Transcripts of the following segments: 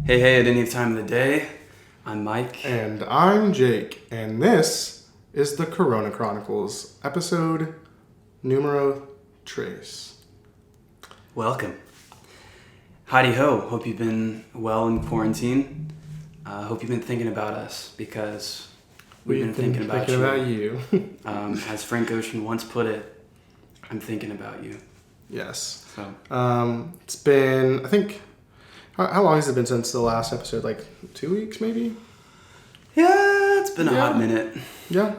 Hey, at any time of the day, I'm Mike. And I'm Jake, and this is the Corona Chronicles, episode numero tres. Welcome. Howdy ho. Hope you've been well in quarantine. Hope you've been thinking about us because we've been thinking about you. As Frank Ocean once put it, I'm thinking about you. Yes. So. It's been, I think, how long has it been since the last episode? Like 2 weeks, maybe? Yeah, it's been a hot minute. Yeah.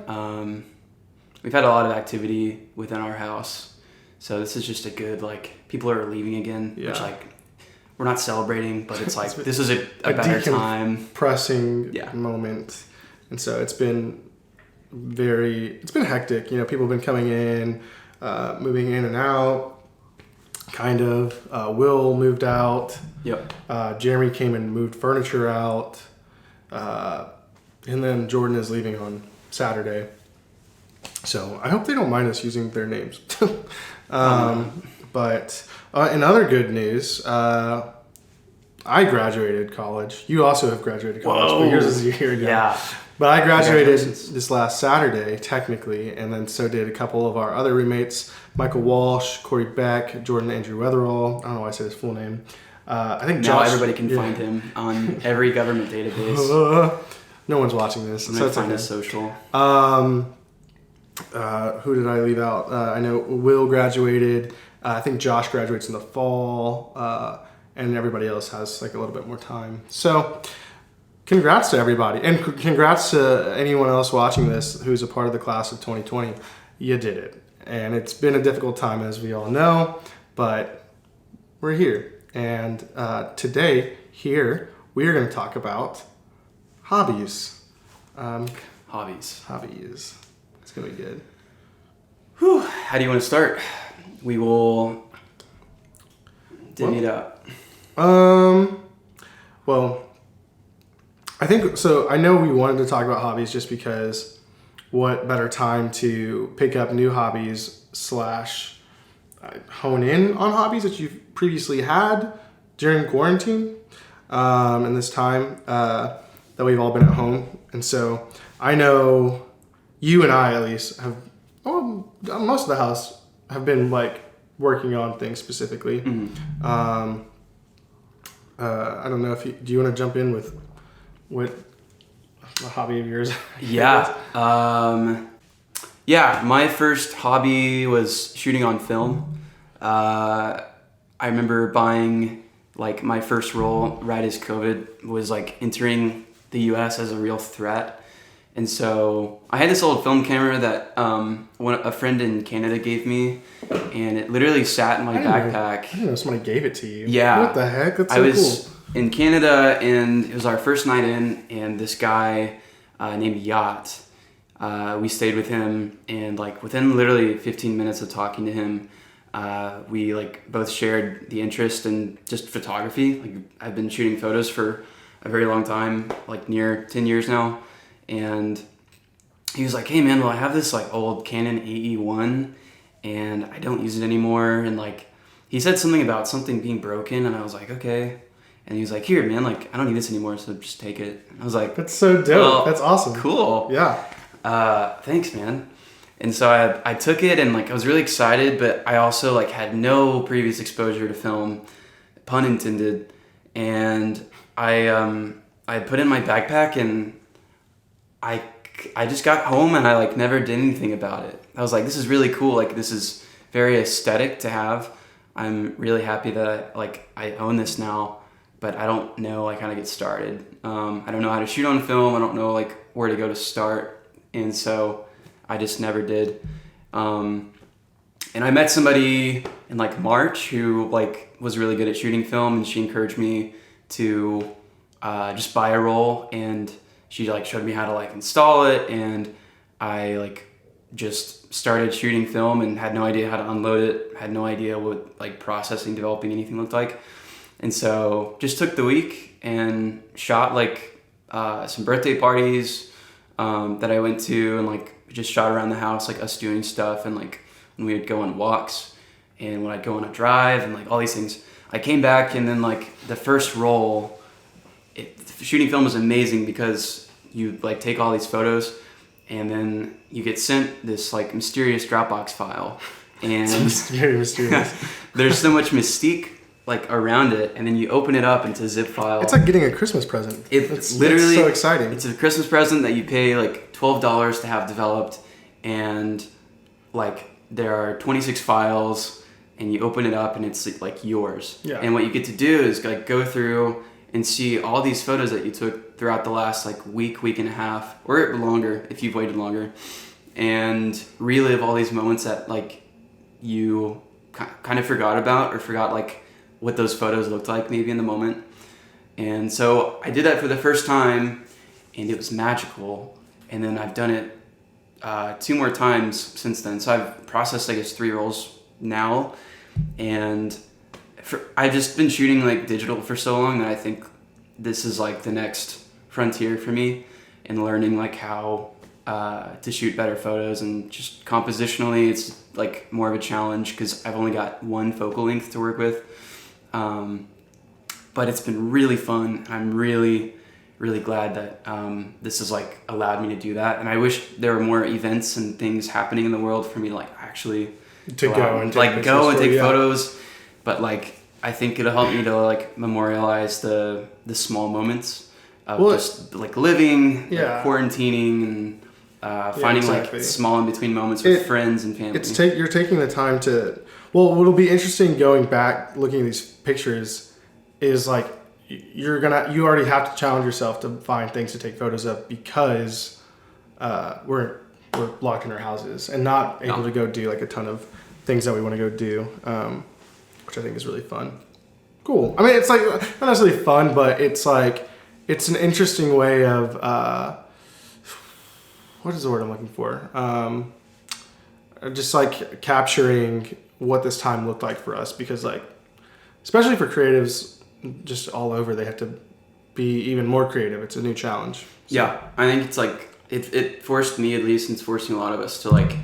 We've had a lot of activity within our house. So this is just a good, people are leaving again, which, we're not celebrating, but it's like, this is a better time. Pressing moment. And so it's been hectic. You know, people have been coming in, moving in and out. Kind of. Will moved out. Yep. Jeremy came and moved furniture out. And then Jordan is leaving on Saturday. So I hope they don't mind us using their names. But in other good news, I graduated college. You also have graduated college, but yours is a year ago. Yeah. But I graduated this last Saturday, technically, and then so did a couple of our other roommates, Michael Walsh, Corey Beck, Jordan Andrew Weatherall. I don't know why I said his full name. I think now Josh, everybody can find him on every government database. No one's watching this. I'm going to find his social. Who did I leave out? I know Will graduated. I think Josh graduates in the fall. And everybody else has a little bit more time. So congrats to everybody. And congrats to anyone else watching this who's a part of the class of 2020. You did it. And it's been a difficult time, as we all know. But we're here. And today, here, we are going to talk about hobbies. Hobbies. It's going to be good. Whew. How do you want to start? We will divvy it up. Well, I think, so I know we wanted to talk about hobbies just because what better time to pick up new hobbies / hone in on hobbies that you've previously had during quarantine, and this time, that we've all been at home. And so I know you and I at least have, most of the house have been working on things specifically. Mm-hmm. I don't know if do you want to jump in with what a hobby of yours? Yeah. My first hobby was shooting on film. I remember buying my first roll right as COVID was entering the US as a real threat. And so I had this old film camera that a friend in Canada gave me, and it literally sat in my backpack. I didn't know somebody gave it to you. Yeah. What the heck? That's so cool. I was cool. In Canada, and it was our first night in, and this guy named Yacht, we stayed with him, and within literally 15 minutes of talking to him, we both shared the interest in just photography. I've been shooting photos for a very long time, near 10 years now. And he was like, hey man, well I have this old Canon AE1 and I don't use it anymore. And he said something about something being broken, and I was like, okay. And he was like, here man, I don't need this anymore, so just take it. And I was like, that's so dope. Well, that's awesome. Cool. Yeah. Thanks man. And so I took it, and I was really excited, but I also had no previous exposure to film, pun intended. And I put it in my backpack, and I just got home, and I never did anything about it. I was like, this is really cool. This is very aesthetic to have. I'm really happy that I own this now, but I don't know how to get started. I don't know how to shoot on film. I don't know where to go to start. And so I just never did. And I met somebody in March who was really good at shooting film, and she encouraged me to just buy a roll, and she showed me how to install it, and I just started shooting film and had no idea how to unload it, had no idea what processing, developing anything looked like. And so just took the week and shot some birthday parties that I went to, and just shot around the house, us doing stuff, and when we would go on walks, and when I'd go on a drive, and all these things. I came back, and then the first roll shooting film is amazing because you like take all these photos and then you get sent this like mysterious Dropbox file, and It's very mysterious. there's so much mystique like around it, and then you open it up into a zip file. It's like getting a Christmas present. It's literally so exciting. It's a Christmas present that you pay like $12 to have developed, and like there are 26 files, and you open it up and it's like yours. Yeah. And what you get to do is like go through and see all these photos that you took throughout the last like week and a half, or longer if you've waited longer, and relive all these moments that like you kind of forgot about, or forgot like what those photos looked like maybe in the moment. And so I did that for the first time, and it was magical. And then I've done it 2 more times since then. So I've processed, I guess, 3 rolls now. And I've just been shooting like digital for so long that I think this is like the next frontier for me in learning like how to shoot better photos. And just compositionally, it's like more of a challenge because I've only got 1 focal length to work with. But it's been really fun. I'm really glad that this has like allowed me to do that. And I wish there were more events and things happening in the world for me to like actually go and take photos. But like I think it'll help me to like memorialize the small moments of just like living, like quarantining, and finding like small in between moments with friends and family. You're taking the time to. Well, what'll be interesting going back looking at these pictures is like you already have to challenge yourself to find things to take photos of because we're locked in our houses and not able to go do like a ton of things that we want to go do, which I think is really fun. Cool. I mean, it's like not necessarily fun, but it's like it's an interesting way of what is the word I'm looking for? Just like capturing what this time looked like for us, because like especially for creatives just all over, they have to be even more creative. It's a new challenge. So. Yeah, I think it's like it forced me, at least, and it's forcing a lot of us to like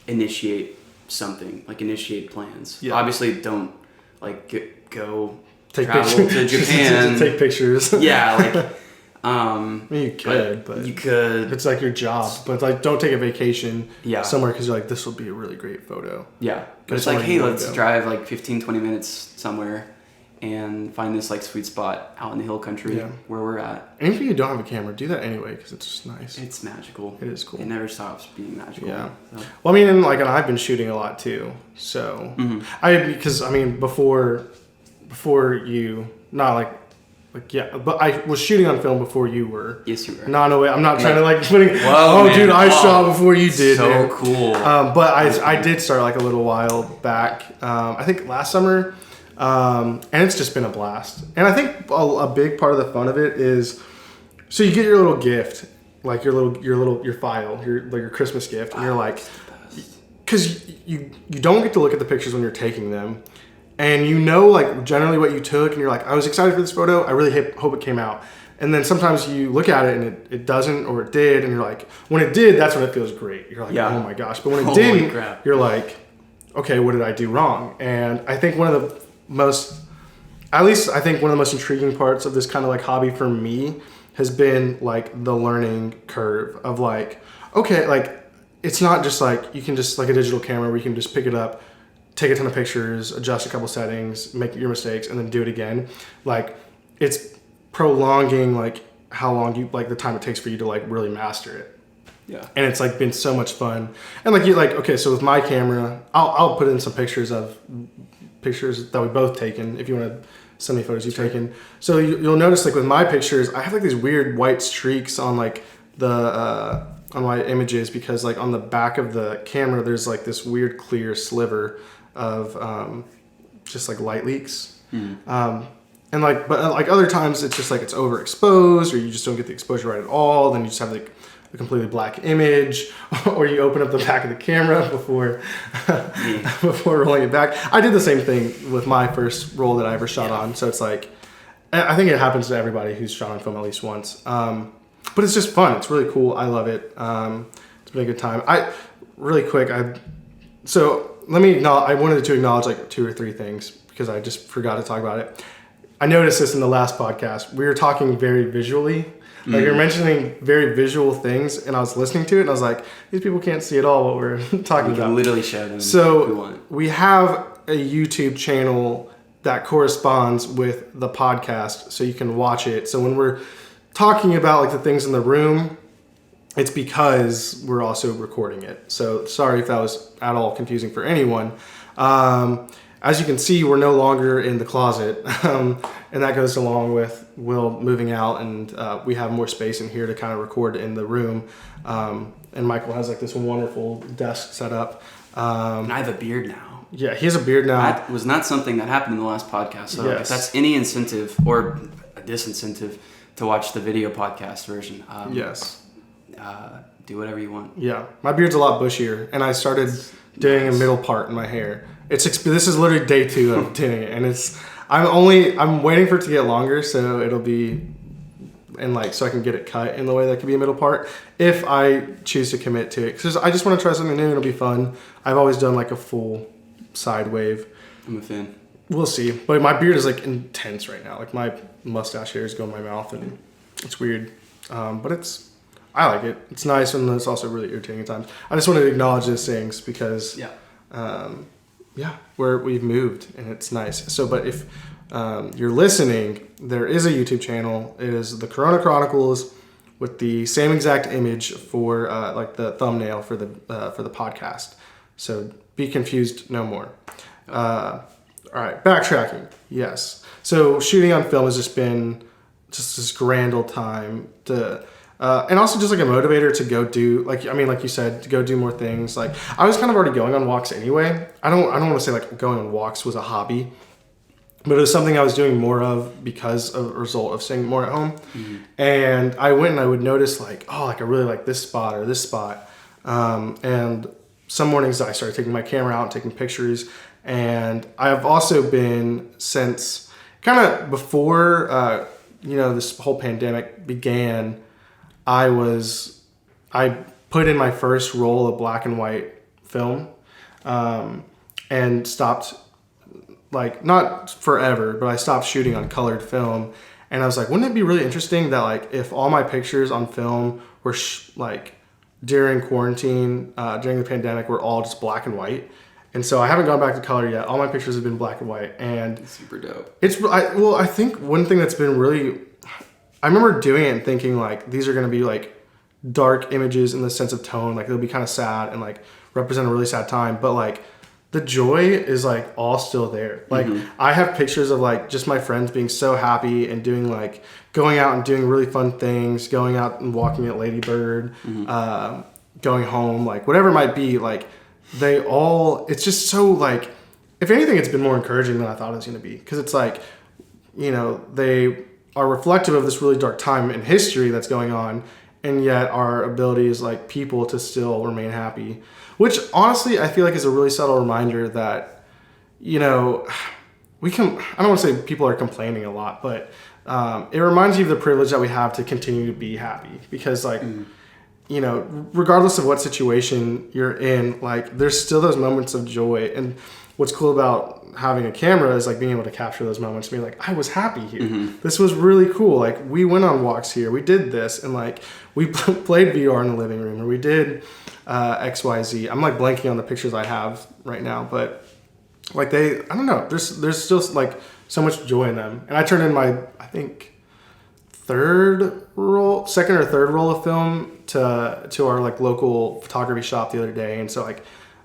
initiate something, like initiate plans. Yeah. Obviously don't like go travel to Japan take pictures. Yeah, like I mean, you could, but you could. It's like your job, but like don't take a vacation somewhere because you're like, this will be a really great photo. Yeah, but it's like, hey, let's drive like 15-20 minutes somewhere and find this like sweet spot out in the hill country where we're at. And if you don't have a camera, do that anyway because it's just nice. It's magical. It is cool. It never stops being magical. Yeah. So. Well, I mean, and I've been shooting a lot too. So before you, not like but I was shooting on film before you were. Yes, you were. No, no way. I'm not trying to like putting. Whoa, man. Dude, I shot before you did. So man. Cool. But I did start like a little while back. I think last summer, and it's just been a blast. And I think a big part of the fun of it is, so you get your little gift, like your file, your Christmas gift, and you're like, because you don't get to look at the pictures when you're taking them. And you know, like, generally what you took, and you're like, I was excited for this photo. I really hope it came out. And then sometimes you look at it, and it doesn't, or it did, and you're like, when it did, that's when it feels great. You're like, oh my gosh. But when it didn't, you're like, okay, what did I do wrong? And I think one of the most intriguing parts of this kind of like hobby for me has been like the learning curve of like, okay, like, it's not just like, you can just like a digital camera where you can just pick it up, take a ton of pictures, adjust a couple settings, make your mistakes, and then do it again. Like, it's prolonging like how long the time it takes for you to like really master it. Yeah. And it's like been so much fun. And like okay, so with my camera, I'll put in some pictures that we've both taken if you want to send me photos you've taken. So you'll notice like with my pictures, I have like these weird white streaks on like the on my images because like on the back of the camera there's like this weird clear sliver of just like light leaks. And like, but like other times it's just like it's overexposed, or you just don't get the exposure right at all. Then you just have like a completely black image, or you open up the back of the camera before rolling it back. I did the same thing with my first roll that I ever shot on. So it's like, I think it happens to everybody who's shot on film at least once. But it's just fun. It's really cool. I love it. It's been a good time. I wanted to acknowledge like 2 or 3 things because I just forgot to talk about it. I noticed this in the last podcast. We were talking very visually. Like you're mentioning very visual things, and I was listening to it, and I was like, these people can't see at all what we're talking about. Literally show them. So we have a YouTube channel that corresponds with the podcast, so you can watch it. So when we're talking about like the things in the room, it's because we're also recording it. So sorry if that was at all confusing for anyone. As you can see, we're no longer in the closet, and that goes along with Will moving out, and we have more space in here to kind of record in the room. And Michael has like this wonderful desk set up. And I have a beard now. Yeah, he has a beard now. That was not something that happened in the last podcast. So Yes. if that's any incentive or a disincentive to watch the video podcast version, Yes. Do whatever you want. Yeah, my beard's a lot bushier, and I started doing a middle part in my hair. This is literally day 2 of doing it, and I'm waiting for it to get longer, so it'll be, and like so I can get it cut in the way that could be a middle part if I choose to commit to it. Because I just want to try something new. It'll be fun. I've always done like a full side wave. I'm a fan. We'll see, but my beard is like intense right now. Like my mustache hairs go in my mouth, and it's weird, but I like it. It's nice, and it's also really irritating at times. I just wanted to acknowledge those things because we've moved, and it's nice. So, but if you're listening, there is a YouTube channel. It is the Corona Chronicles with the same exact image for like the thumbnail for the podcast. So be confused no more. All right, backtracking. Yes. So shooting on film has just been just this grand old time to. And also just like a motivator to go do, like you said, to go do more things. Like I was kind of already going on walks anyway. I don't want to say like going on walks was a hobby, but it was something I was doing more of because of a result of staying more at home. Mm-hmm. And I went and I would notice like, oh, like I really like this spot or this spot. And some mornings I started taking my camera out and taking pictures. And I've also been since kind of before, this whole pandemic began, I put in my first roll of black and white film, and stopped, like, not forever, but I stopped shooting on colored film. And I was like, wouldn't it be really interesting that like if all my pictures on film were like during quarantine, during the pandemic, were all just black and white. And so I haven't gone back to color yet. All my pictures have been black and white, and it's super dope. I think one thing that's been really, I remember doing it and thinking like these are going to be like dark images in the sense of tone, like they'll be kind of sad and like represent a really sad time, but like the joy is like all still there. Like I have pictures of like just my friends being so happy and doing like going out and doing really fun things, going out and walking at Lady Bird, going home, like whatever it might be, like it's just so like, if anything, it's been more encouraging than I thought it was going to be. Cause it's like, they are reflective of this really dark time in history that's going on, and yet our ability as like people to still remain happy, which honestly I feel like is a really subtle reminder that I don't want to say people are complaining a lot, but it reminds you of the privilege that we have to continue to be happy, because like regardless of what situation you're in, like there's still those moments of joy. And what's cool about having a camera is like being able to capture those moments, being like, I was happy here. This was really cool. Like we went on walks here, we did this, and like we played VR in the living room, or we did XYZ. I'm like blanking on the pictures I have right now, but like I don't know, there's still like so much joy in them. And I turned in my, I think second or third roll of film to our like local photography shop the other day. And so like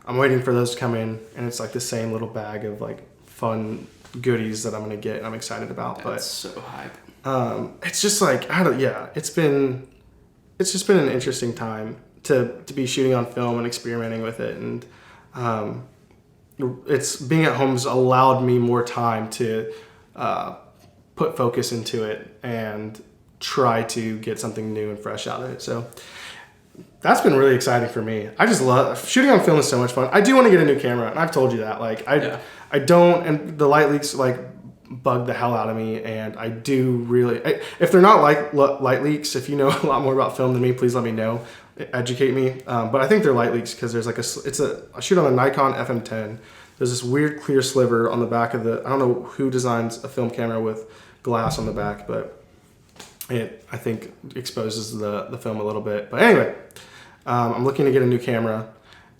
I'm waiting for those to come in, and it's like the same little bag of like fun goodies that I'm gonna get and I'm excited about. That's so hype. It's just like it's just been an interesting time to be shooting on film and experimenting with it, and it's being at home has allowed me more time to put focus into it and try to get something new and fresh out of it. So that's been really exciting for me. I just love shooting on film. Is so much fun. I do want to get a new camera, and I've told you that. Like I don't, and the light leaks like bug the hell out of me. And I do really, if they're not like light leaks, if you know a lot more about film than me, please let me know, educate me. But I think they're light leaks because there's like I shoot on a Nikon FM10. There's this weird clear sliver on the back of I don't know who designs a film camera with glass on the back, but it, I think, exposes the film a little bit. But anyway, I'm looking to get a new camera,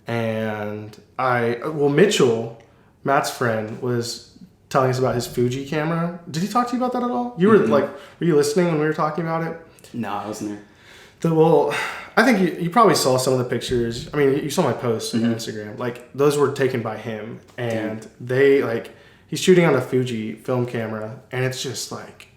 and Mitchell, Matt's friend, was telling us about his Fuji camera. Did he talk to you about that at all? You were were you listening when we were talking about it? No, I wasn't there. Well, I think you probably saw some of the pictures. I mean, you saw my posts on Instagram. Like, those were taken by him, and he's shooting on a Fuji film camera, and it's just like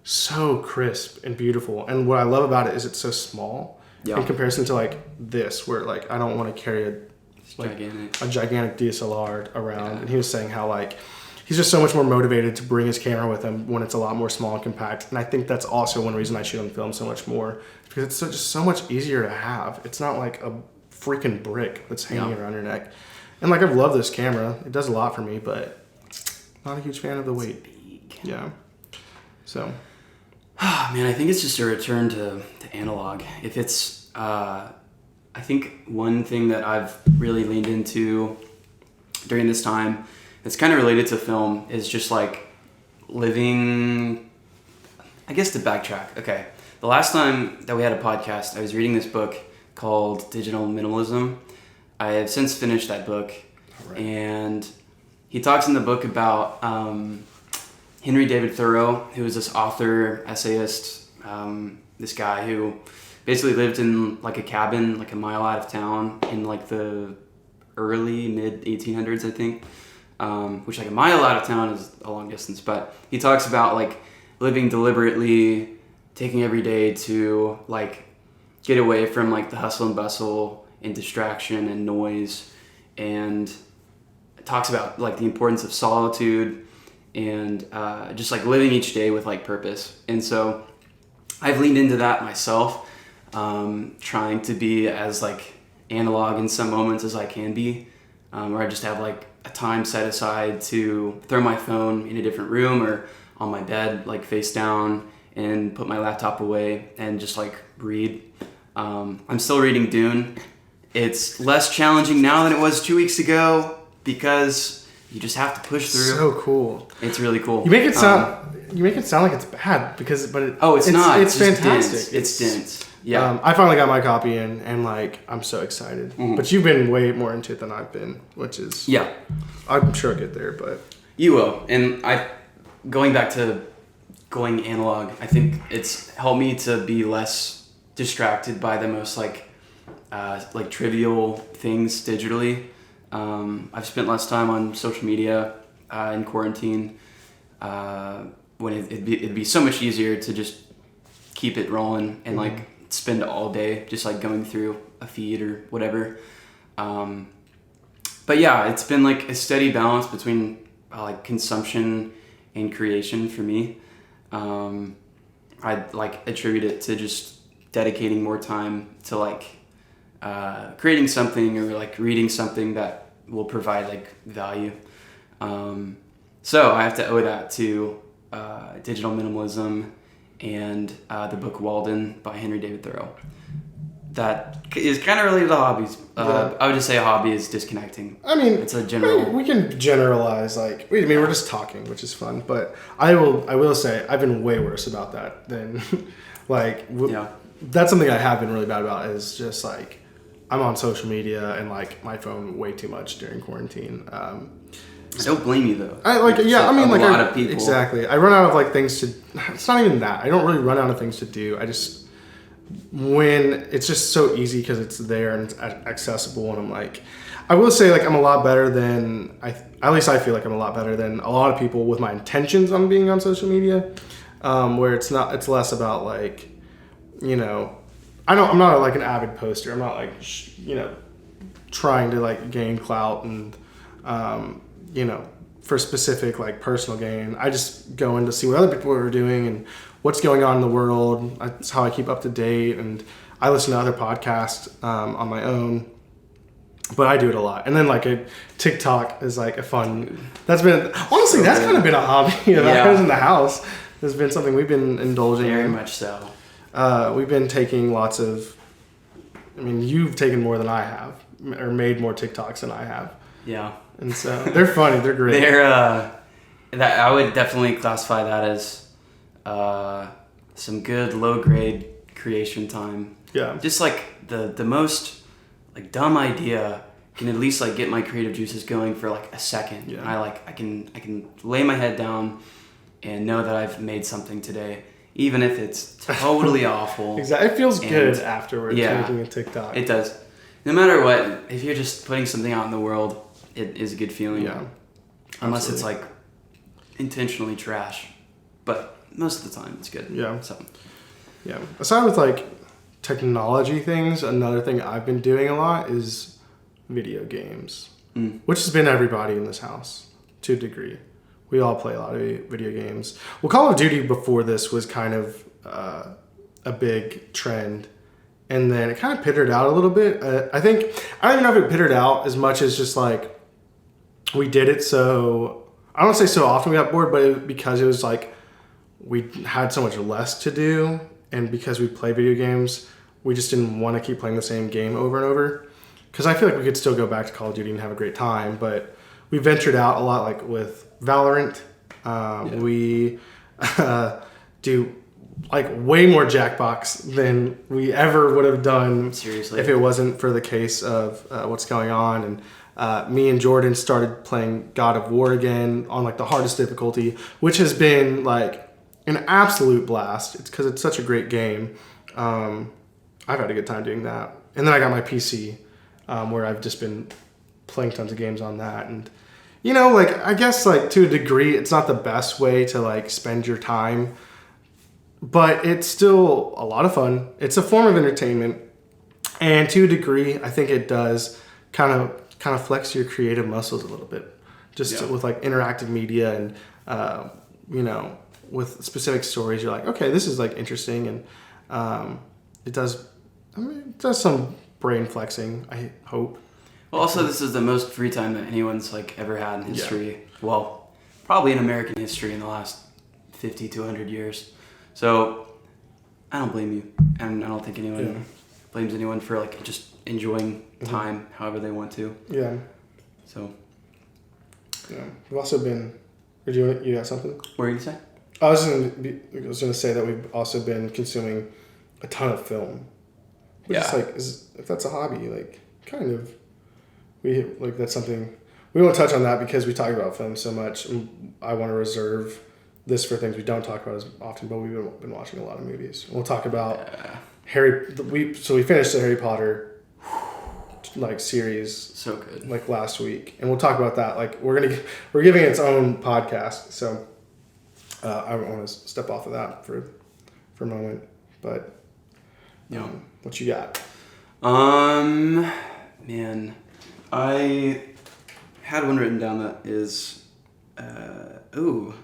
so crisp and beautiful. And what I love about it is it's so small in comparison to like this, where like I don't want to carry a gigantic DSLR around. And he was saying how like he's just so much more motivated to bring his camera with him when it's a lot more small and compact. And I think that's also one reason I shoot on film so much more, because it's just so much easier to have. It's not like a freaking brick that's hanging around your neck. And like, I've loved this camera. It does a lot for me, but not a huge fan of the weight. Yeah. So. Man, I think it's just a return to analog. If it's, I think one thing that I've really leaned into during this time, it's kind of related to film, is just like living, I guess, to backtrack. Okay. The last time that we had a podcast, I was reading this book called Digital Minimalism. I have since finished that book. Right. And he talks in the book about Henry David Thoreau, who was this author, essayist, this guy who basically lived in like a cabin like a mile out of town in like the early mid 1800s, I think, which like a mile out of town is a long distance, but he talks about like living deliberately, taking every day to like get away from like the hustle and bustle and distraction and noise, and talks about like the importance of solitude and just like living each day with like purpose. And so I've leaned into that myself, trying to be as like analog in some moments as I can be, where I just have like a time set aside to throw my phone in a different room or on my bed, like face down, and put my laptop away and just like read. I'm still reading Dune. It's less challenging now than it was 2 weeks ago because you just have to push through. So cool. It's really cool. You make it sound like it's bad it's not. It's fantastic. It's dense. Yeah. I finally got my copy in, and like I'm so excited. Mm-hmm. But you've been way more into it than I've been, which is I'm sure I'll get there, but you will. And going back to going analog, I think it's helped me to be less distracted by the most like trivial things digitally. I've spent less time on social media in quarantine, when it'd be so much easier to just keep it rolling and like spend all day just like going through a feed or whatever. But yeah, it's been like a steady balance between like consumption and creation for me. I'd like attribute it to just dedicating more time to like creating something or like reading something that will provide like value. So I have to owe that to Digital Minimalism and the book Walden by Henry David Thoreau. That is kind of related to hobbies. I would just say a hobby is disconnecting. I mean, it's a general. We can generalize we're just talking, which is fun. But I will say I've been way worse about that than that's something I have been really bad about, is just like I'm on social media and like my phone way too much during quarantine. I don't blame you though. A lot of people. Exactly. I run out of like things to. It's not even that. I don't really run out of things to do. I just, when it's just so easy because it's there and it's accessible, and I'm like, I will say like I'm a lot better than at least I feel like I'm a lot better than a lot of people with my intentions on being on social media, where it's less about like, I'm not like an avid poster. I'm not like trying to like gain clout and for specific like personal gain. I just go in to see what other people are doing and what's going on in the world. That's how I keep up to date, and I listen to other podcasts on my own. But I do it a lot. And then like a TikTok is like a fun. That's kind of been a hobby. I was in the house. There's been something we've been indulging in. Very much so. We've been taking lots of. I mean, you've taken more than I have, or made more TikToks than I have. Yeah. And so they're funny. They're great. I would definitely classify that as some good low grade creation time. Yeah. Just like the most like dumb idea can at least like get my creative juices going for like a second. Yeah. I can lay my head down and know that I've made something today, even if it's totally awful. Exactly. It feels good afterwards yeah, making a TikTok. It does. No matter what, if you're just putting something out in the world, it is a good feeling. Yeah. Unless it's like intentionally trash. But most of the time it's good. Yeah. So yeah. Aside with like technology things, another thing I've been doing a lot is video games. Which has been everybody in this house to a degree. We all play a lot of video games. Well, Call of Duty before this was kind of a big trend. And then it kind of pittered out a little bit. I don't even know if it pittered out as much as just like we did it so... I don't want to say so often we got bored, but because it was like we had so much less to do. And because we play video games, we just didn't want to keep playing the same game over and over. Because I feel like we could still go back to Call of Duty and have a great time. But we ventured out a lot like with Valorant. We do like way more Jackbox than we ever would have done. Seriously. If it wasn't for the case of what's going on. And me and Jordan started playing God of War again on like the hardest difficulty, which has been like an absolute blast. It's because it's such a great game. I've had a good time doing that. And then I got my PC where I've just been playing tons of games on that. And you know, like, I guess, like, to a degree, it's not the best way to, like, spend your time. But it's still a lot of fun. It's a form of entertainment. And to a degree, I think it does kind of flex your creative muscles a little bit. Just with, like, interactive media and, you know, with specific stories, you're like, okay, this is, like, interesting. And it does some brain flexing, I hope. Well, also, this is the most free time that anyone's like ever had in history. Yeah. Well, probably in American history in the last 50 to 100 years. So, I don't blame you, and I don't think anyone blames anyone for like just enjoying time however they want to. Yeah. So. Yeah, we've also been. You got something? What were you gonna say? I was gonna say that we've also been consuming a ton of film. Which is like, if that's a hobby, like kind of. That's something we won't touch on that because we talk about film so much. And I want to reserve this for things we don't talk about as often, but we've been watching a lot of movies. We'll talk about we finished the Harry Potter like series so good like last week, and we'll talk about that. Like we're giving it its own podcast, so I don't want to step off of that for a moment. But what you got? Man. I had one written down that is, dude,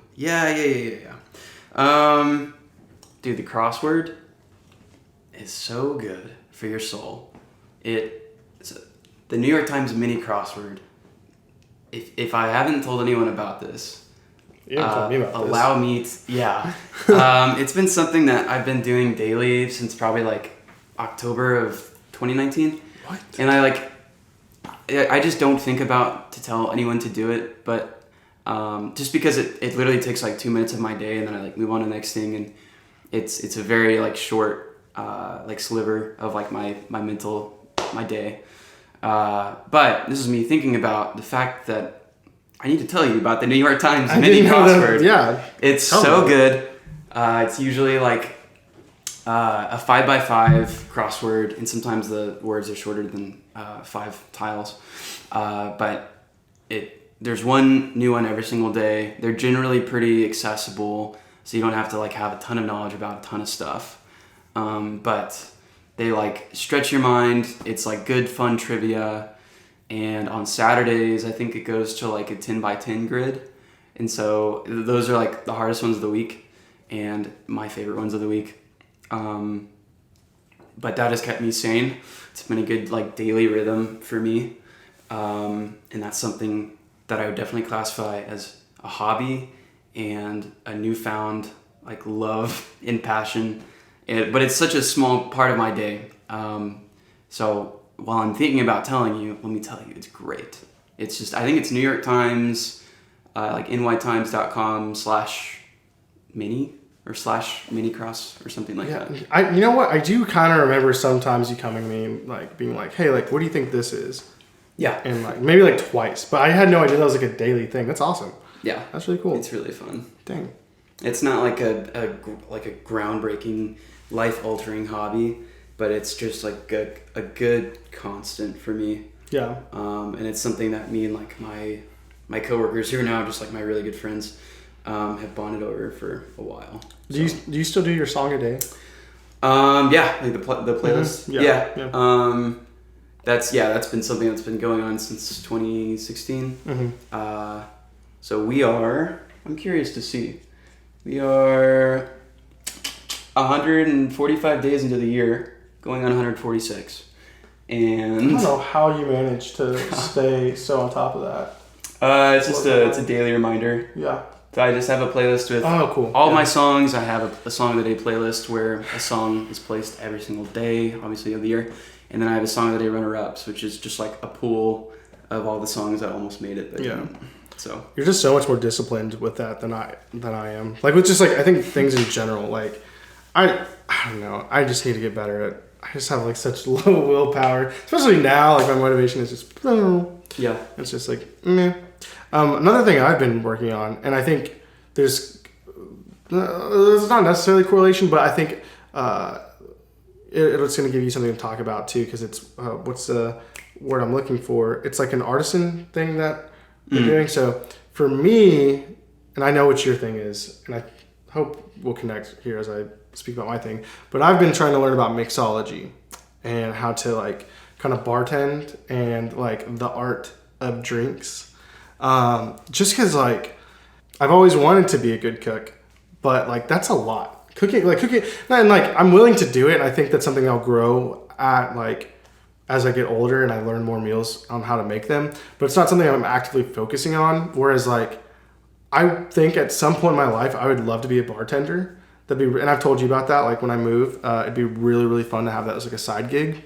the crossword is so good for your soul. It's the New York Times mini crossword. If I haven't told anyone about this, you haven't told me about this. Allow me to, it's been something that I've been doing daily since probably like October of 2019. What? And I just don't think about to tell anyone to do it, but just because it literally takes like 2 minutes of my day, and then I like move on to the next thing, and it's a very like short like sliver of like my day. But this is me thinking about the fact that I need to tell you about the New York Times mini crossword. It's so good. It's usually like a 5x5 crossword, and sometimes the words are shorter than 5 tiles. But there's one new one every single day. They're generally pretty accessible, so you don't have to like have a ton of knowledge about a ton of stuff. But they like stretch your mind. It's like good fun trivia. And on Saturdays, I think it goes to like a 10x10 grid. And so those are like the hardest ones of the week and my favorite ones of the week. But that has kept me sane. It's been a good like daily rhythm for me. And that's something that I would definitely classify as a hobby and a newfound like love and passion. But it's such a small part of my day. So while I'm thinking about telling you, let me tell you, it's great. It's just, I think it's New York Times, like nytimes.com/mini, or slash mini cross or something like that. You know what? I do kind of remember sometimes you coming to me like being like, hey, like, what do you think this is? Yeah. And like maybe like twice, but I had no idea that was like a daily thing. That's awesome. Yeah. That's really cool. It's really fun. Dang. It's not like a groundbreaking, life-altering hobby, but it's just like a good constant for me. Yeah. And it's something that me and like my coworkers, who are now just like my really good friends, have bonded over for a while. Do you still do your song a day? Yeah, like the playlist. Mm-hmm. Yeah. That's been something that's been going on since 2016. Mm-hmm. So I'm curious to see. We are 145 days into the year, going on 146. And I don't know how you manage to stay so on top of that. It's a daily reminder. Yeah. So I just have a playlist with all my songs. I have a song of the day playlist where a song is placed every single day, obviously of the year. And then I have a song of the day runner-ups, which is just like a pool of all the songs that almost made it. But didn't. So you're just so much more disciplined with that than I am. Like with just like I think things in general. Like I don't know. I just need to get better at. I just have like such low willpower, especially now. Like my motivation is just It's just like meh. Another thing I've been working on, and I think there's not necessarily correlation, but I think it's going to give you something to talk about too, because it's what's the word I'm looking for? It's like an artisan thing that they're doing. So for me, and I know what your thing is, and I hope we'll connect here as I speak about my thing, but I've been trying to learn about mixology and how to like kind of bartend and like the art of drinks. Just because like I've always wanted to be a good cook, but like that's a lot. Cooking, and like I'm willing to do it, and I think that's something I'll grow at like as I get older and I learn more meals on how to make them. But it's not something I'm actively focusing on. Whereas like I think at some point in my life I would love to be a bartender. And I've told you about that. Like when I move, it'd be really, really fun to have that as like a side gig.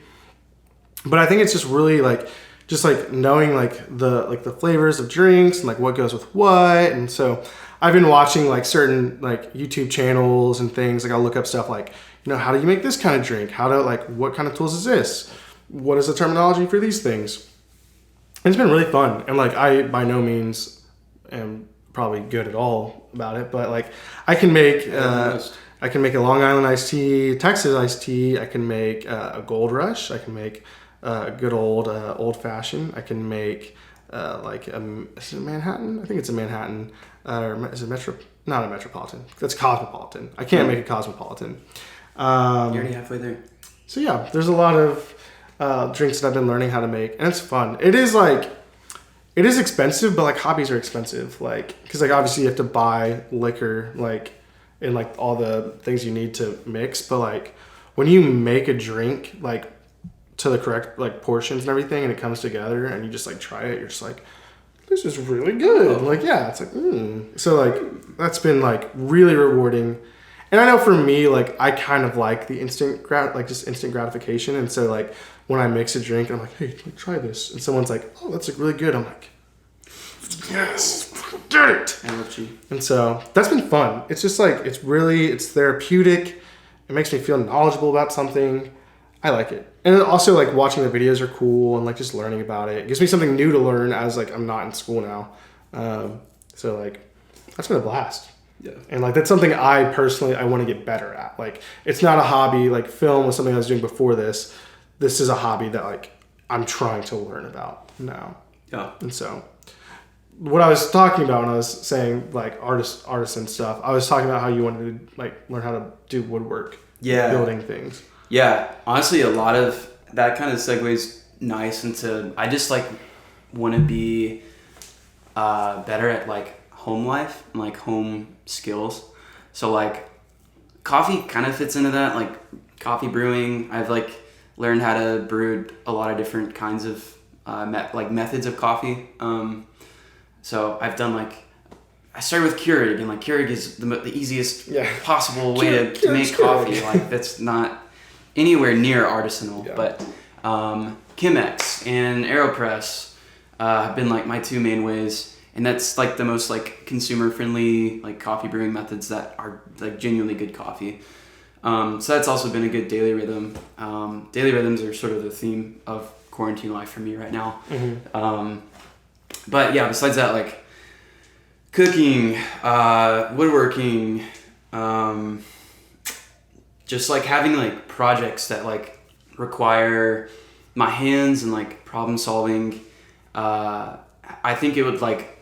But I think it's just really like just like knowing like the flavors of drinks and like what goes with what. And so I've been watching like certain like YouTube channels and things. Like I'll look up stuff like, how do you make this kind of drink? What kind of tools is this? What is the terminology for these things? And it's been really fun. And like I by no means am probably good at all about it, but like I can make a Long Island iced tea, Texas iced tea. I can make a Gold Rush. I can make a good old fashioned. I can make is it a Manhattan? I think it's a Manhattan. Or is it not a Metropolitan? That's Cosmopolitan. I can't make a Cosmopolitan. You're already halfway there. So yeah, there's a lot of drinks that I've been learning how to make, and it's fun. It is expensive, but like hobbies are expensive, like because like obviously you have to buy liquor, like and like all the things you need to mix. But like when you make a drink like to the correct like portions and everything, and it comes together, and you just like try it, you're just like, this is really good. Like it's like So like that's been like really rewarding. And I know for me, like I kind of like the instant gratification. And so like when I mix a drink, I'm like, hey, like, try this. And someone's like, oh, that's like really good. I'm like, yes, did it. Energy. And so that's been fun. It's just like, it's therapeutic. It makes me feel knowledgeable about something. I like it. And also like watching the videos are cool and like just learning about it. It gives me something new to learn as like I'm not in school now. So like that's been a blast. Yeah. And like that's something I want to get better at. Like it's not a hobby. Like film was something I was doing before this. This is a hobby that like I'm trying to learn about now. Yeah. And so what I was talking about when I was saying like artisan stuff, I was talking about how you wanted to like learn how to do woodwork. Yeah. Building things. Yeah. Honestly, a lot of that kind of segues nice into, I just like want to be better at like home life and like home skills. So like coffee kind of fits into that, like coffee brewing. I've like learned how to brew a lot of different kinds of methods of coffee. So I've done like, I started with Keurig, and like Keurig is the easiest possible way to make coffee. Like that's not anywhere near artisanal, but Chemex and AeroPress have been like my two main ways. and that's like the most like consumer friendly like coffee brewing methods that are like genuinely good coffee. So that's also been a good daily rhythm. Daily rhythms are sort of the theme of quarantine life for me right now. But yeah, besides that, like cooking, woodworking, just like having like projects that like require my hands and like problem solving, I think it would like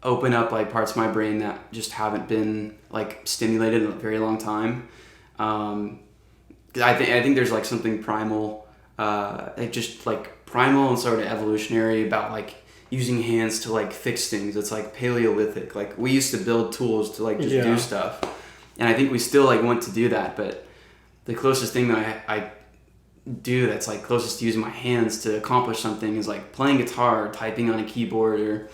open up like parts of my brain that just haven't been like stimulated in a very long time. I think there's like something primal, like just like primal and sort of evolutionary about like using hands to like fix things. It's like Paleolithic. Like we used to build tools to like just do stuff, and I think we still like want to do that. But the closest thing that I do that's like closest to using my hands to accomplish something is like playing guitar, or typing on a keyboard, or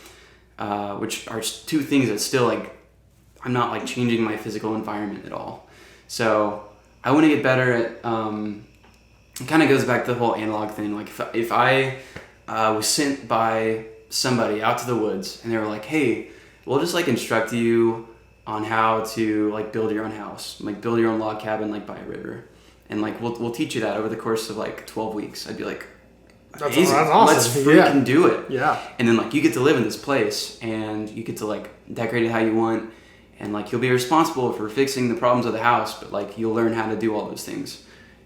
which are two things that still like I'm not like changing my physical environment at all. So I want to get better at. It kind of goes back to the whole analog thing. Like if I was sent by somebody out to the woods and they were like, hey, we'll just like instruct you on how to like build your own house, like build your own log cabin like by a river, and like we'll teach you that over the course of like 12 weeks. I'd be like, that's amazing. awesome. Let's freaking do it. Yeah. And then like you get to live in this place and you get to like decorate it how you want, and like you'll be responsible for fixing the problems of the house, but like you'll learn how to do all those things,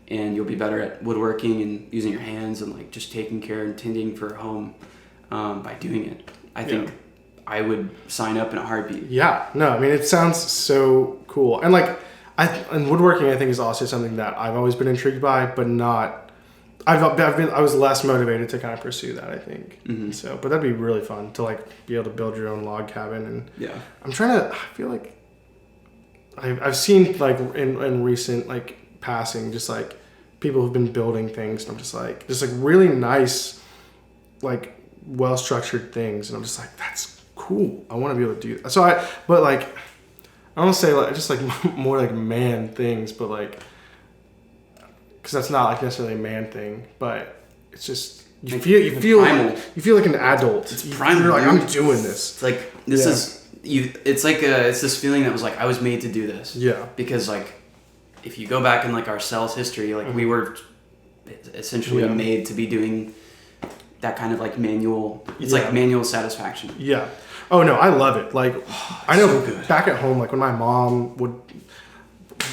and you'll be better at woodworking and using your hands and like just taking care and tending for a home by doing it. I think I would sign up in a heartbeat. Yeah, no, I mean it sounds so cool, and like and woodworking I think is also something that I've always been intrigued by, but not. I was less motivated to kind of pursue that, I think. So, but that'd be really fun to like be able to build your own log cabin, and I feel like I've seen like in recent like passing, just like people who've been building things, and I'm just like really nice, like well structured things, and I'm just like, that's cool. I want to be able to do that. So I don't say like just like more like man things, but like. Because that's not like necessarily a man thing, but it's just you feel like an adult. It's primal. You're like, I'm doing this. It's like this is you. It's like it's this feeling that was like I was made to do this. Yeah. Because like if you go back in like our cell's history, like we were essentially made to be doing that kind of like manual. It's like manual satisfaction. Yeah. Oh no, I love it. Like I know back at home, like when my mom would.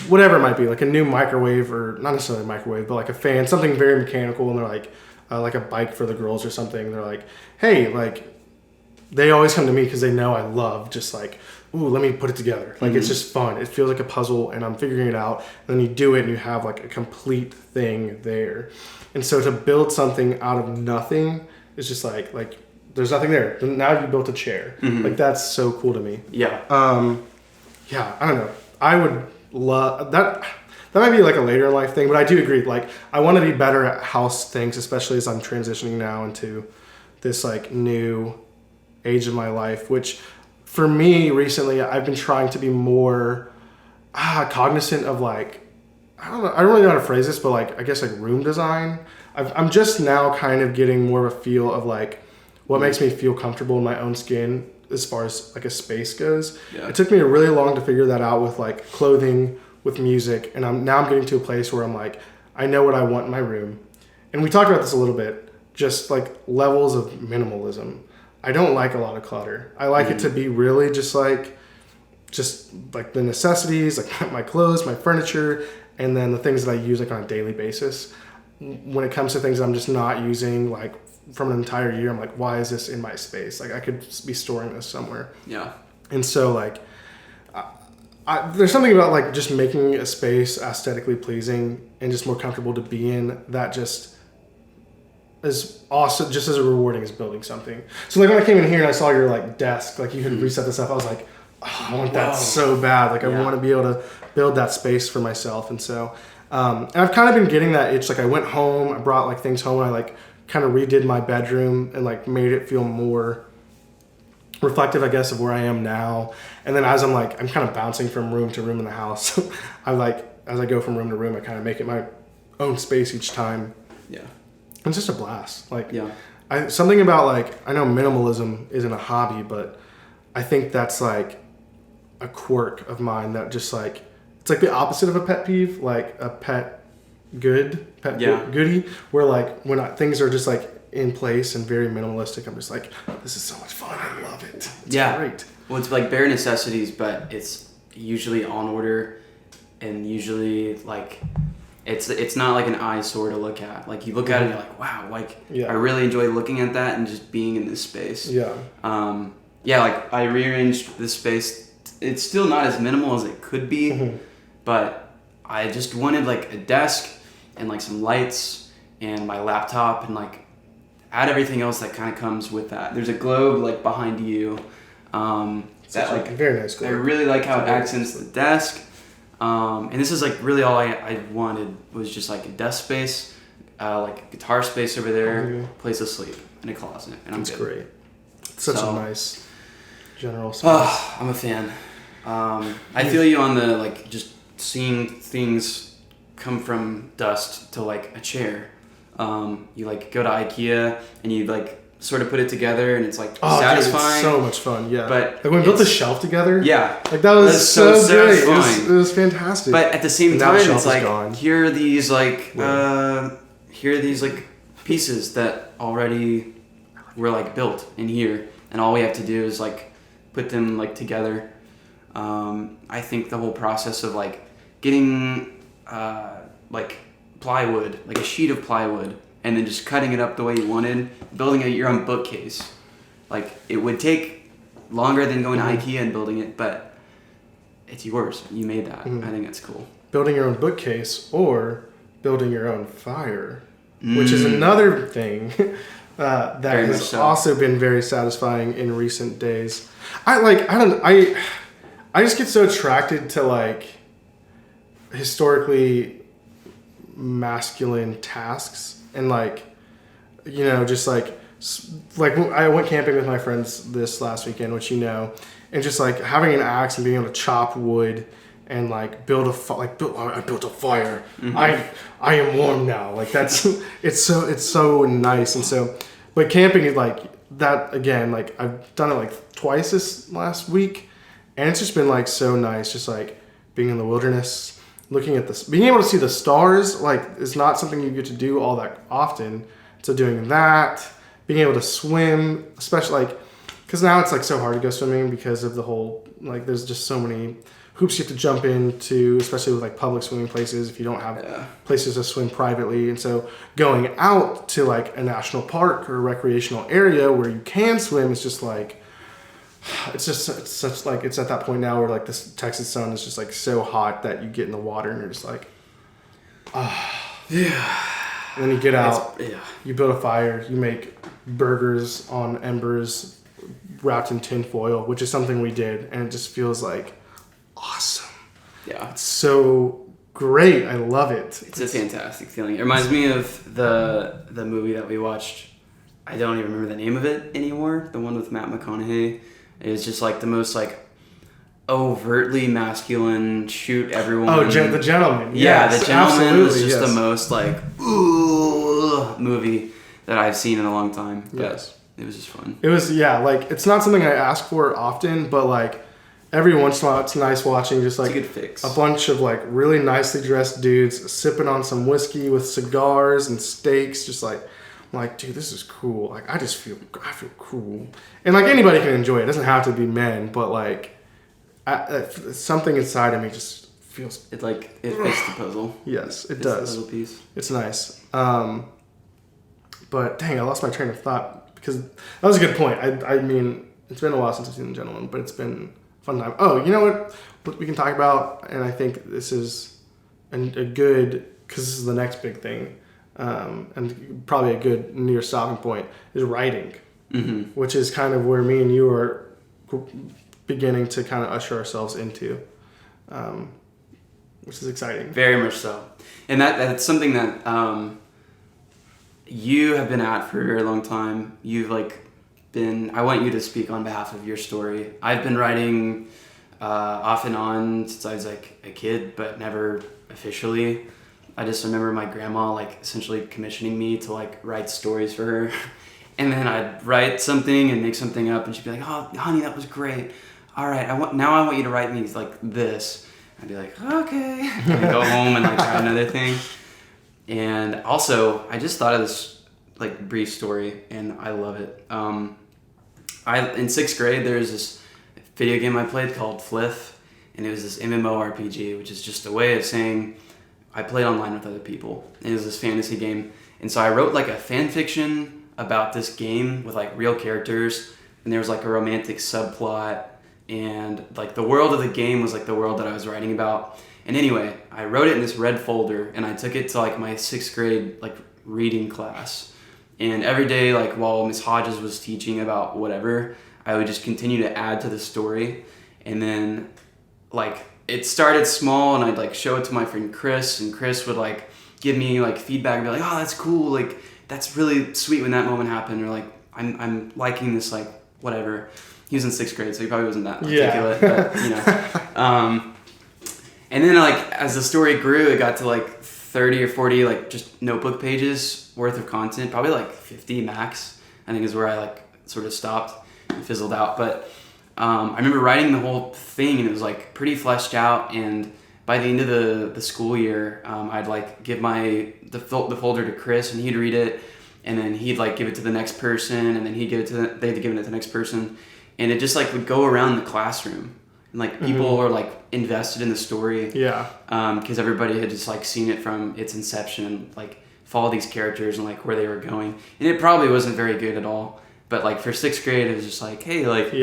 Whatever it might be, like a new microwave, or not necessarily a microwave, but like a fan, something very mechanical, and they're like a bike for the girls or something. They're like, hey, like they always come to me because they know I love just like, ooh, let me put it together. Like it's just fun. It feels like a puzzle, and I'm figuring it out. And then you do it, and you have like a complete thing there. And so to build something out of nothing is just like there's nothing there. Now you built a chair. Like that's so cool to me. Yeah. Yeah. I don't know. I would. Love that might be like a later in life thing, but I do agree, like I want to be better at house things, especially as I'm transitioning now into this like new age of my life, which for me recently I've been trying to be more cognizant of like I don't really know how to phrase this, but like I guess like room design. I'm just now kind of getting more of a feel of like what makes me feel comfortable in my own skin as far as like a space goes. It took me really long to figure that out with like clothing, with music, and I'm getting to a place where I'm like, I know what I want in my room. And we talked about this a little bit, just like levels of minimalism. I don't like a lot of clutter. I like it to be really just like the necessities, like my clothes, my furniture, and then the things that I use like on a daily basis. When it comes to things I'm just not using, like from an entire year, I'm like, why is this in my space? Like I could be storing this somewhere. Yeah. And so like, there's something about like just making a space aesthetically pleasing and just more comfortable to be in that just is awesome, just as rewarding as building something. So like when I came in here and I saw your like desk, like you had reset this up, I was like, oh, I want that so bad. Like I want to be able to build that space for myself. And so, and I've kind of been getting that itch. Like I went home, I brought like things home, and I like kind of redid my bedroom and like made it feel more reflective, I guess, of where I am now. And then as I'm kind of bouncing from room to room in the house, as I go from room to room, I kind of make it my own space each time. Yeah. It's just a blast. Like, something about like, I know minimalism isn't a hobby, but I think that's like a quirk of mine that just like, it's like the opposite of a pet peeve, like a pet goodie, where like when things are just like in place and very minimalistic, I'm just like, this is so much fun. I love it. It's great. Well, it's like bare necessities, but it's usually on order, and usually like it's not like an eyesore to look at. Like you look at it and you're like, wow, like I really enjoy looking at that and just being in this space. Like I rearranged this space. It's still not as minimal as it could be, but I just wanted like a desk and like some lights and my laptop and like add everything else that kind of comes with that. There's a globe like behind you. That like very nice globe. I really like how it accents the desk. And this is like really all I wanted was just like a desk space, like guitar space over there, place to sleep, and a closet, and I'm good. That's great. It's such a nice general space. I'm a fan. I feel you on the like just seeing things come from dust to like a chair. You like go to IKEA and you like sort of put it together and it's like satisfying. Dude, it's so much fun, yeah. But like when we built the shelf together, like that was so great. It was fantastic. But at the same time, it's like here are these pieces that already were like built in here, and all we have to do is like put them like together. I think the whole process of like getting like plywood, like a sheet of plywood, and then just cutting it up the way you wanted, building your own bookcase. Like, it would take longer than going to IKEA and building it, but it's yours. You made that. I think that's cool. Building your own bookcase or building your own fire, which is another thing that has also been very satisfying in recent days. I just get so attracted to, like, historically masculine tasks. And like, you know, just like I went camping with my friends this last weekend, which and just like having an axe and being able to chop wood and like I built a fire. I am warm now. Like that's it's so nice. And so, but camping is like that again. Like I've done it like twice this last week, and it's just been like so nice. Just like being in the wilderness. Looking at this, being able to see the stars, like, is not something you get to do all that often. So doing that, being able to swim, especially like, because now it's like so hard to go swimming because of the whole, like, there's just so many hoops you have to jump into, especially with like public swimming places if you don't have places to swim privately. And so going out to like a national park or a recreational area where you can swim is just like, it's at that point now where like this Texas sun is just like so hot that you get in the water and you're just like, yeah. And then you get out, you build a fire, you make burgers on embers wrapped in tin foil, which is something we did, and it just feels like awesome. Yeah, it's so great. I love it. It's a fantastic feeling. It reminds me of the movie that we watched. I don't even remember the name of it anymore. The one with Matt McConaughey. It's just like the most like overtly masculine shoot everyone. Oh, The Gentleman. Yeah, yes, The Gentleman was just the most like ooh movie that I've seen in a long time. But it was just fun. It was like it's not something I ask for often, but like every once in a while it's nice watching just like it's a good fix. A bunch of like really nicely dressed dudes sipping on some whiskey with cigars and steaks, just like. I'm like, dude, this is cool. Like, I feel cool. And, like, anybody can enjoy it. It doesn't have to be men, but, like, something inside of me just feels... It fits the puzzle. Yes, it does. The puzzle piece. It's nice. But, dang, I lost my train of thought because that was a good point. I mean, it's been a while since I've seen The Gentleman, but it's been a fun time. Oh, you know what we can talk about? And I think this is a good... Because this is the next big thing. And probably a good near stopping point is writing, which is kind of where me and you are beginning to kind of usher ourselves into, which is exciting. Very much so. And that's something that you have been at for a very long time. You've I want you to speak on behalf of your story. I've been writing off and on since I was like a kid, but never officially. I just remember my grandma essentially commissioning me to write stories for her, And then I'd write something and make something up, and she'd be like, "Oh, honey, that was great. All right, I want you to write me like this." I'd be like, "Okay." And I'd go home and like write another thing. And also, I just thought of this like brief story, and I love it. In 6th grade, there was this video game I played called Fliff, and it was this MMORPG, which is just a way of saying I played online with other people. And it was this fantasy game, and so I wrote like a fan fiction about this game with like real characters, and there was like a romantic subplot, and like the world of the game was like the world that I was writing about. And anyway, I wrote it in this red folder, and I took it to like my 6th grade like reading class. And every day, like while Miss Hodges was teaching about whatever, I would just continue to add to the story. And then like it started small, and I'd like show it to my friend Chris, and Chris would like give me like feedback and be like, "Oh, that's cool, like that's really sweet when that moment happened," or like I'm liking this, like whatever. He was in 6th grade, so he probably wasn't that articulate, but you know. And then like as the story grew, it got to like 30 or 40 like just notebook pages worth of content, probably like 50 max, I think is where I like sort of stopped and fizzled out. But I remember writing the whole thing, and it was like pretty fleshed out, and by the end of the school year, I'd like give the folder to Chris, and he'd read it, and then he'd like give it to the next person, and then he'd give it to they'd give it to the next person, and it just like would go around the classroom, and like people were like invested in the story, because everybody had just like seen it from its inception, and like followed these characters and like where they were going, and it probably wasn't very good at all. But like for 6th grade, it was just like, hey, like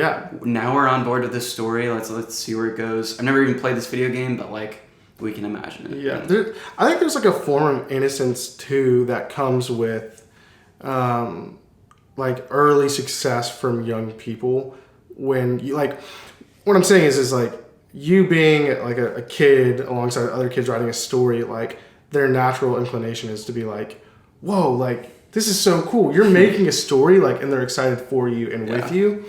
now we're on board with this story. Let's see where it goes. I've never even played this video game, but like we can imagine it. Yeah, I think there's like a form of innocence too that comes with like early success from young people. When you like, what I'm saying is like you being like a kid alongside other kids writing a story, like their natural inclination is to be like, whoa, like this is so cool. You're making a story, like, and they're excited for you and with you.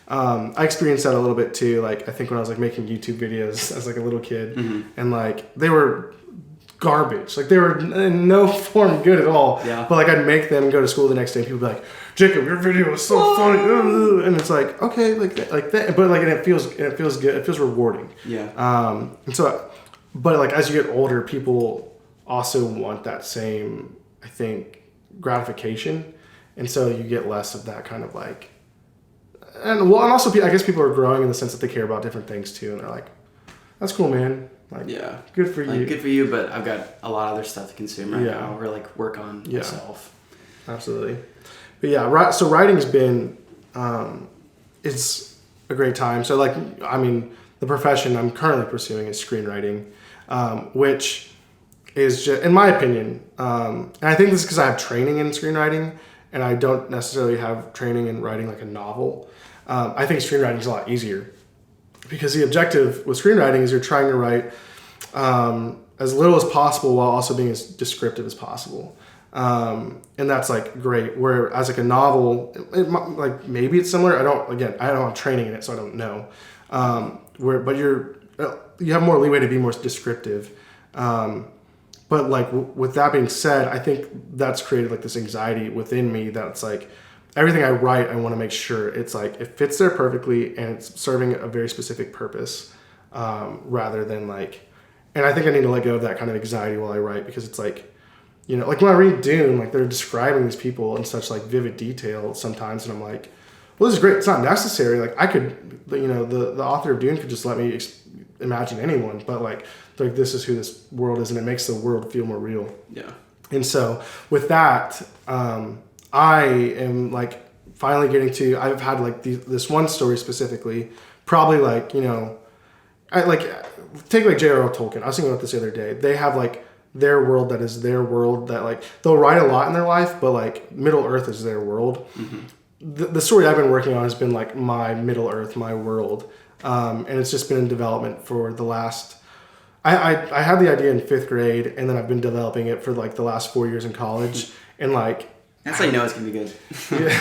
I experienced that a little bit too. Like, I think when I was like making YouTube videos as like a little kid, and like they were garbage. Like they were in no form good at all. Yeah. But like I'd make them and go to school the next day, and people would be like, "Jacob, your video was so funny," and it's like, okay, like that. But like, and it feels good. It feels rewarding. Yeah. And so, but like as you get older, people also want that same, I think, gratification, and so you get less of that kind of like, and also I guess people are growing in the sense that they care about different things too, and they're like, that's cool, man, like good for you, good for you, but I've got a lot of other stuff to consume right now, or like work on myself. Absolutely. But yeah, so writing's been it's a great time. So like, I mean, the profession I'm currently pursuing is screenwriting, which is just, in my opinion, and I think this is because I have training in screenwriting, and I don't necessarily have training in writing like a novel. I think screenwriting is a lot easier, because the objective with screenwriting is you're trying to write as little as possible while also being as descriptive as possible, and that's like great. Whereas like a novel, like maybe it's similar. I don't have training in it, so I don't know. But you have more leeway to be more descriptive. But like with that being said, I think that's created like this anxiety within me that's like everything I write, I want to make sure it's like it fits there perfectly and it's serving a very specific purpose, rather than like, and I think I need to let go of that kind of anxiety while I write, because it's like, you know, like when I read Dune, like they're describing these people in such like vivid detail sometimes, and I'm like, well, this is great. It's not necessary. Like I could, you know, the author of Dune could just let me imagine anyone, but like this is who this world is, and it makes the world feel more real. Yeah. And so with that, I am like finally getting to, I've had like this one story specifically, probably like, you know, take like J.R.R. Tolkien. I was thinking about this the other day. They have like their world that is their world, that like they'll write a lot in their life, but like Middle Earth is their world. The story I've been working on has been like my Middle Earth, my world. And it's just been in development for the last, I had the idea in 5th grade, and then I've been developing it for like the last 4 years in college, and like that's how you know it's gonna be good. Yeah.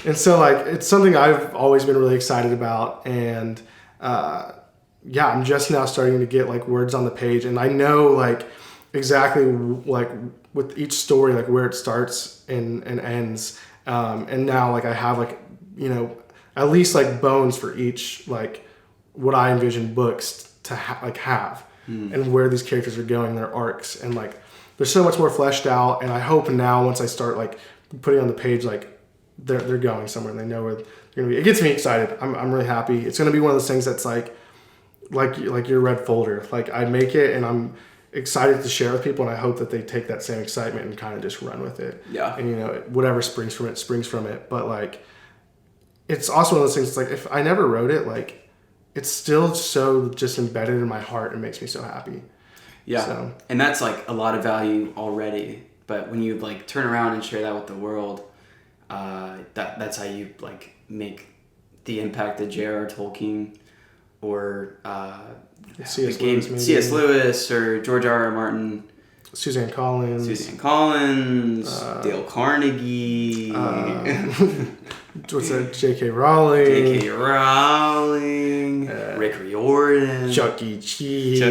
And so like it's something I've always been really excited about, and I'm just now starting to get like words on the page, and I know like exactly like with each story like where it starts and ends, And now like I have like, you know, at least like bones for each, like what I envision books to have and where these characters are going, their arcs, and like they're so much more fleshed out. And I hope now once I start like putting on the page, like they're going somewhere and they know where they're gonna be. It gets me excited. I'm really happy. It's gonna be one of those things that's like your red folder. Like I make it and I'm excited to share with people, and I hope that they take that same excitement and kind of just run with it. Yeah. And you know, whatever springs from it. But like, it's also one of those things. It's like if I never wrote it, like it's still so just embedded in my heart and makes me so happy. Yeah. So. And that's like a lot of value already. But when you like turn around and share that with the world, that's how you like make the impact that J.R.R. Tolkien or C.S. Lewis or George R.R. Martin, Suzanne Collins, Dale Carnegie, what's that? J.K. Rowling, Rick Riordan, Chuck E. Cheese,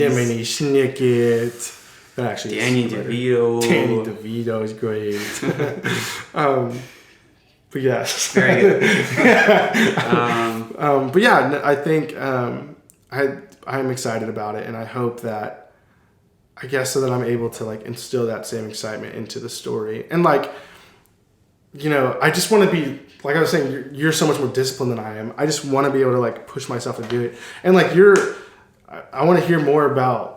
Lemony Snicket. Actually, Danny DeVito. Danny DeVito is great. But yes, very good. But yeah, I think I'm excited about it, and I hope that I guess so that I'm able to like instill that same excitement into the story, and like, you know, I just want to be like I was saying, you're so much more disciplined than I am. I just want to be able to like push myself to do it, and like I want to hear more about.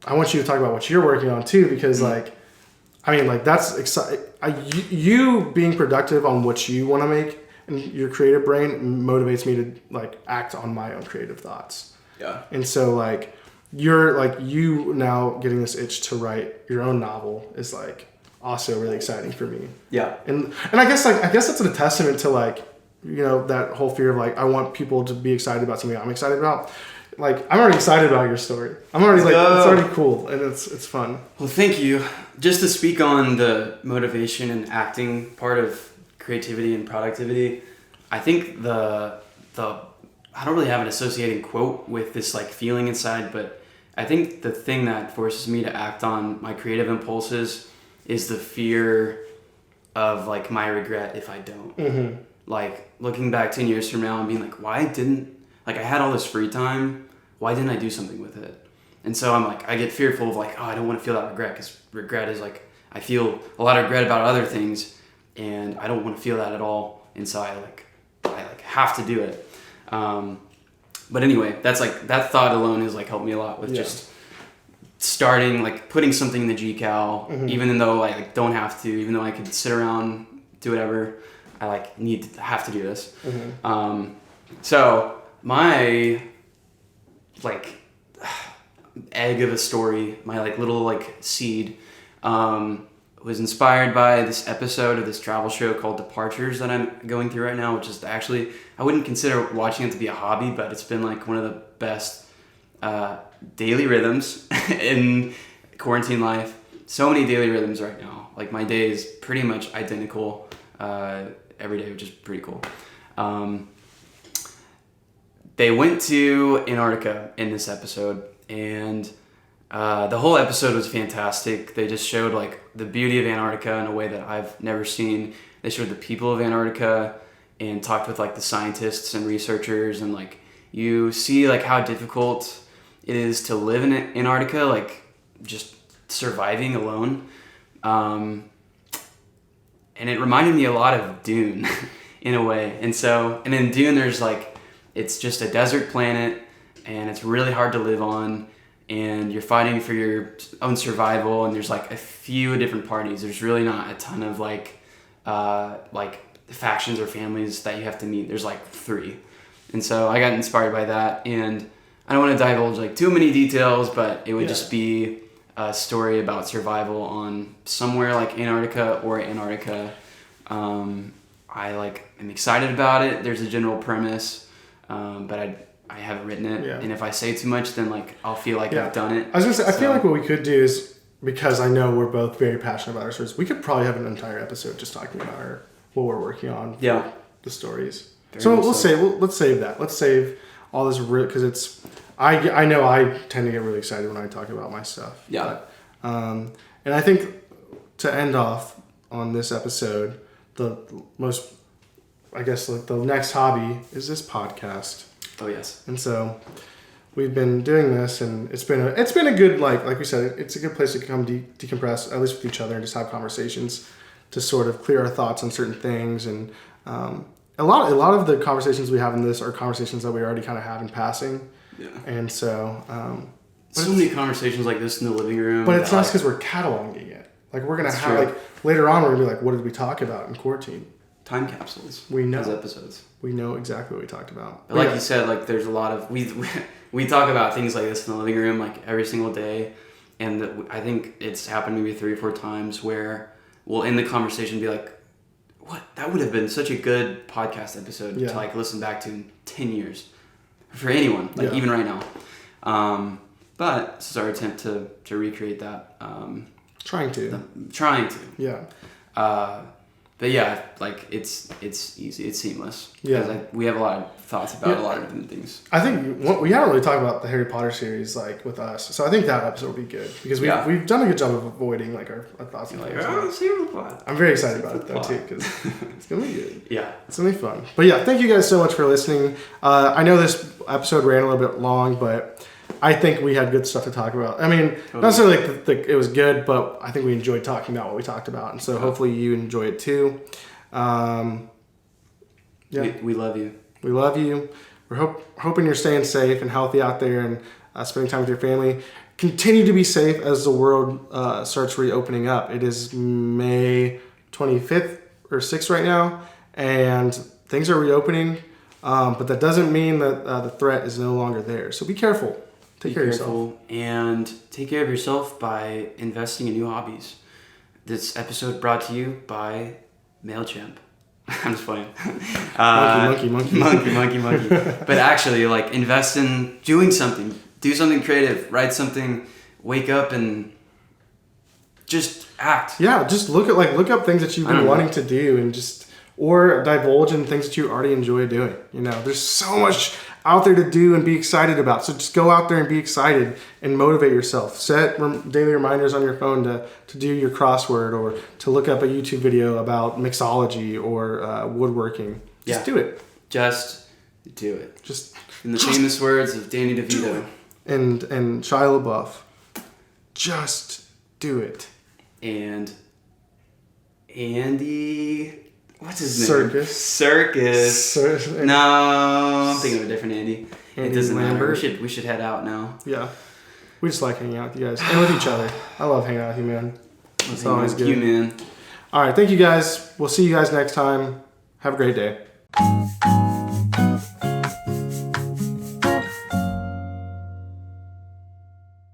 I want you to talk about what you're working on too, because like, I mean, like that's exciting. You being productive on what you want to make and your creative brain motivates me to like act on my own creative thoughts. Yeah. And so like, you now getting this itch to write your own novel is like also really exciting for me. Yeah. And I guess that's a testament to like, you know, that whole fear of like, I want people to be excited about something I'm excited about. Like, I'm already excited about your story. I'm already like, it's already cool and it's fun. Well, thank you. Just to speak on the motivation and acting part of creativity and productivity, I think I don't really have an associating quote with this like feeling inside, but I think the thing that forces me to act on my creative impulses is the fear of like my regret if I don't. Mm-hmm. Like looking back 10 years from now and being like, I had all this free time. Why didn't I do something with it? And so I get fearful of like, I don't want to feel that regret, because regret is like, I feel a lot of regret about other things and I don't want to feel that at all. And so I have to do it. But anyway, that's like, that thought alone has like helped me a lot with just starting, like putting something in the GCal, mm-hmm. even though I like don't have to, even though I could sit around, do whatever, I like have to do this. Mm-hmm. So my like egg of a story, my like little like seed, was inspired by this episode of this travel show called Departures that I'm going through right now, which is actually, I wouldn't consider watching it to be a hobby, but it's been like one of the best daily rhythms in quarantine life. So many daily rhythms right now. Like my day is pretty much identical every day, which is pretty cool. They went to Antarctica in this episode, and the whole episode was fantastic. They just showed like the beauty of Antarctica in a way that I've never seen. They showed the people of Antarctica and talked with like the scientists and researchers, and like you see like how difficult it is to live in Antarctica, like just surviving alone. And it reminded me a lot of Dune in a way. And in Dune there's like, it's just a desert planet and it's really hard to live on, and you're fighting for your own survival, and there's like a few different parties. There's really not a ton of like factions or families that you have to meet. There's like 3. And so I got inspired by that, and I don't want to divulge like too many details, but it would just be a story about survival on somewhere like Antarctica or Antarctica. I'm excited about it. There's a general premise. But I haven't written it, and if I say too much, then like I'll feel like I've done it. I was gonna say, I feel like what we could do is, because I know we're both very passionate about our stories, we could probably have an entire episode just talking about what we're working on. For the stories. Let's save that. Let's save all this because I know I tend to get really excited when I talk about my stuff. Yeah. But, and I think to end off, on this episode, the most, I guess, like the next hobby is this podcast. Oh yes. And so we've been doing this, and it's been a good, like we said, it's a good place to come decompress, at least with each other, and just have conversations to sort of clear our thoughts on certain things. And a lot of the conversations we have in this are conversations that we already kind of have in passing. Yeah. And so so many conversations like this in the living room. But it's nice because we're cataloging it. Like we're gonna have like later on we're gonna be like, what did we talk about in quarantine? Time capsules. We know as episodes. We know exactly what we talked about. But like you said, like there's a lot of we talk about things like this in the living room like every single day, and I think it's happened maybe 3 or 4 times where we'll end the conversation be like, what, that would have been such a good podcast episode to like listen back to in 10 years for anyone, like even right now. But this is our attempt to recreate that. Trying to. Yeah. But yeah, like it's easy, it's seamless. Yeah. We have a lot of thoughts about a lot of different things. I think we haven't really talked about the Harry Potter series like with us, so I think that episode will be good because we've done a good job of avoiding like our thoughts. And I'm very excited about it though too because it's gonna be good. Yeah, it's gonna be fun. But yeah, thank you guys so much for listening. I know this episode ran a little bit long, but I think we had good stuff to talk about. I mean, not necessarily like it was good, but I think we enjoyed talking about what we talked about, and so hopefully you enjoy it too. Yeah, we love you. We love you. We're hoping you're staying safe and healthy out there and spending time with your family. Continue to be safe as the world starts reopening up. It is May 25th or 6th right now, and things are reopening, but that doesn't mean that the threat is no longer there. So be careful. Take care of yourself. And take care of yourself by investing in new hobbies. This episode brought to you by MailChimp. I'm just playing. Monkey. But actually, like, invest in doing something. Do something creative. Write something. Wake up and just act. Yeah, just look up things that you've been wanting to do and or divulge in things that you already enjoy doing. You know, there's so much out there to do and be excited about. So just go out there and be excited and motivate yourself. Set daily reminders on your phone to do your crossword or to look up a YouTube video about mixology or woodworking. Just do it. Just do it. Just in the famous words of Danny DeVito and Shia LaBeouf. Just do it. And Andy. What's his name? Circus. No, I'm thinking of a different Andy. It doesn't matter. We should head out now. Yeah. We just like hanging out with you guys and with each other. I love hanging out with you, man. It's always good. You, man. All right. Thank you guys. We'll see you guys next time. Have a great day.